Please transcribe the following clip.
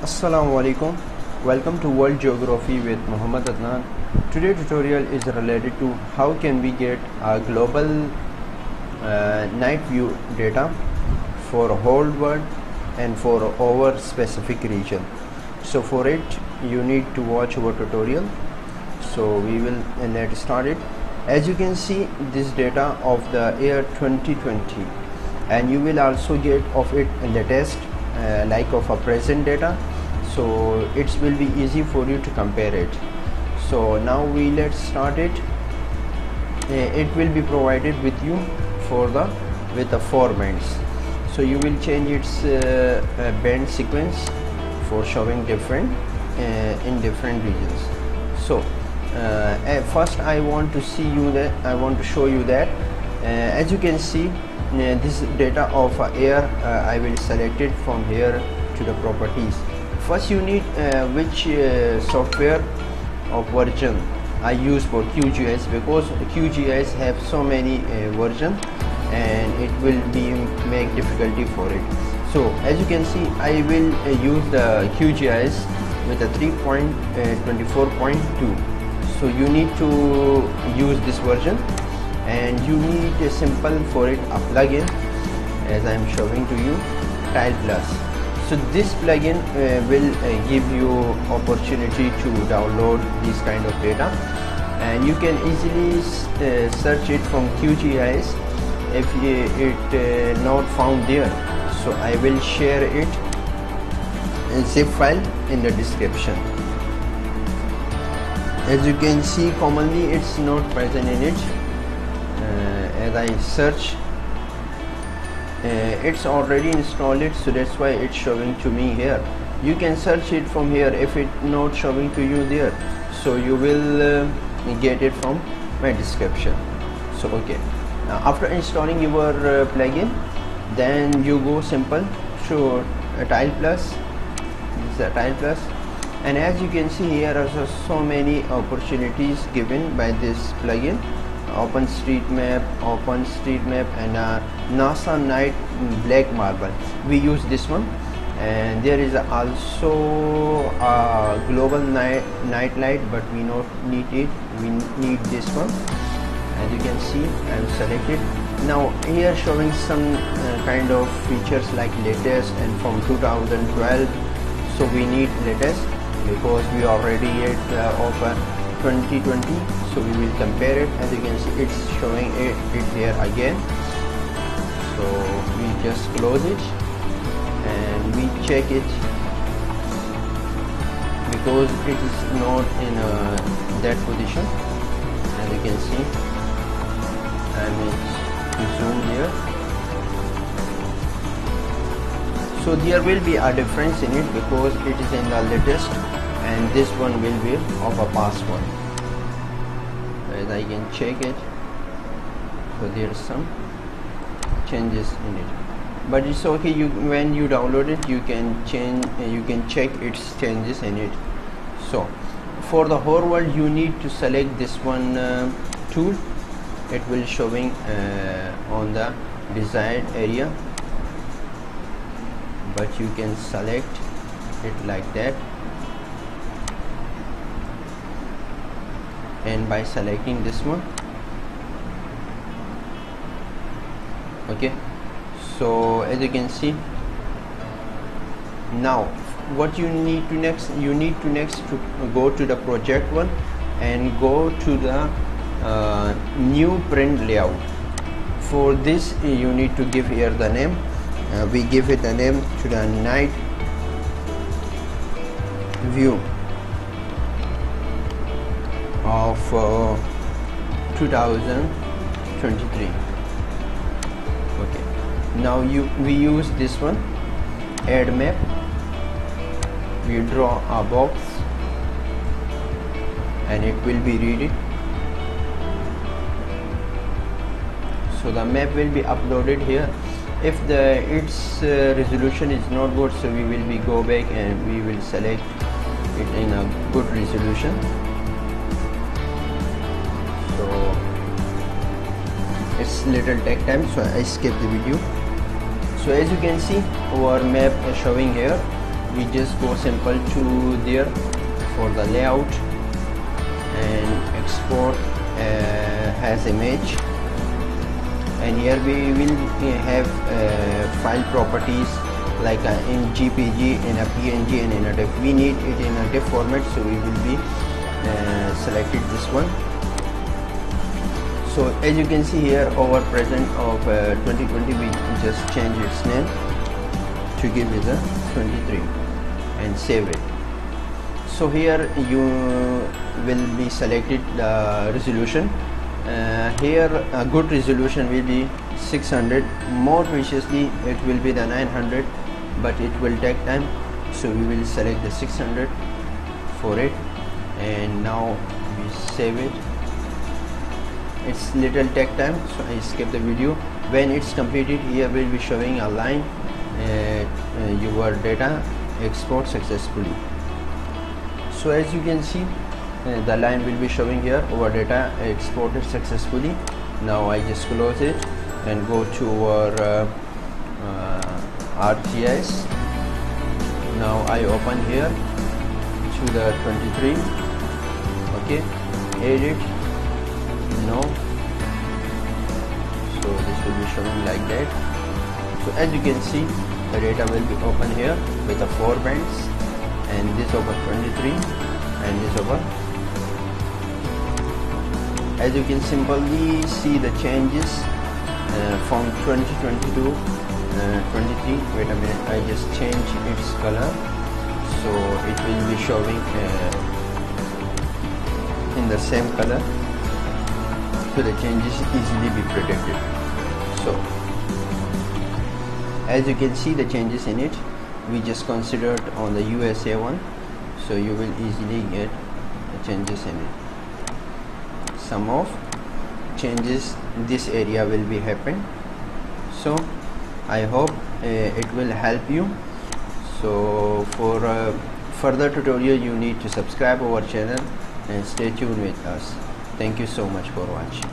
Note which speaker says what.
Speaker 1: Assalamu alaikum. Welcome to World Geography with M.Adnan. Today's tutorial is related to how can we get a global night view data for whole world and for our specific region. So for it you need to watch our tutorial. So we will let's start it. As you can see, this data of the year 2020, and you will also get of it latest like of a present data, so it will be easy for you to compare it. So now let's start it. It will be provided with you with the four bands. So you will change its band sequence for showing different in different regions. So first I want to show you that as you can see, this data of air, I will select it from here to the properties. First you need which software of version I use for Qgis, because Qgis have so many versions and it will make difficulty for it. So as you can see, I will use the Qgis with a 3.24.2. so you need to use this version, and you need a simple for it a plugin, as I am showing to you, Tile Plus. So this plugin will give you opportunity to download this kind of data, and you can easily search it from Qgis if it not found there. So I will share it in zip file in the description. As you can see, commonly it's not present in it. As I search, it's already installed it, so that's why it's showing to me here. You can search it from here if it's not showing to you there, so you will get it from my description. So okay, now after installing your plugin, then you go simple to Tile Plus. This is a Tile Plus, and as you can see, here are so many opportunities given by this plugin. OpenStreetMap, and NASA Night Black Marble. We use this one, and there is also a global night light, but we not need it. We need this one. As you can see, I am selected. Now here showing some kind of features like latest and from 2012. So we need latest because we already of 2020, so we will compare it. As you can see, it's showing it here again. So we just close it and we check it, because it is not in that position. As you can see, I will zoom here. So there will be a difference in it because it is in the latest, and this one will be of a past one. As I can check it, so there are some changes in it, but it's okay. When you download it, you can check its changes in it. So for the whole world, you need to select this one tool. It will showing on the desired area, but you can select it like that, and by selecting this one, okay. So as you can see, now what you need to next to go to the project one and go to the new print layout. For this you need to give here the name. We give it a name to the night view of 2023. Okay, now we use this one, add map. We draw a box and it will be read it. So the map will be uploaded here. If its resolution is not good, so we will go back and we will select it in a good resolution. So it's little take time, so I skip the video. So as you can see, our map is showing here, we just go simple to there for the layout and export as image, and here we will have file properties like in GPG, in a PNG, and in a TIFF. We need it in a TIFF format, so we will be selected this one. So as you can see here, our present of 2020, we just change its name to give it a 23 and save it. So here you will be selected the resolution. Here a good resolution will be 600, more preciously it will be the 900, but it will take time, so we will select the 600 for it, and now we save it. It's little take time, so I skip the video. When it's completed, here will be showing a line, your data export successfully. So as you can see, the line will be showing here, our data exported successfully. Now I just close it and go to our Qgis. Now I open here to the 23. Okay, edit, no. So this will be showing like that. So as you can see, the data will be open here with the 4 bands, and this over 23 and this over. As you can simply see the changes from 2020 to 23. Wait a minute, I just change its color, so it will be showing in the same color, so the changes easily be predicted. So as you can see the changes in it, we just considered on the USA one, so you will easily get the changes in it. Some of changes in this area will be happen. So I hope it will help you. So for further tutorial, you need to subscribe our channel and stay tuned with us. Thank you so much for watching.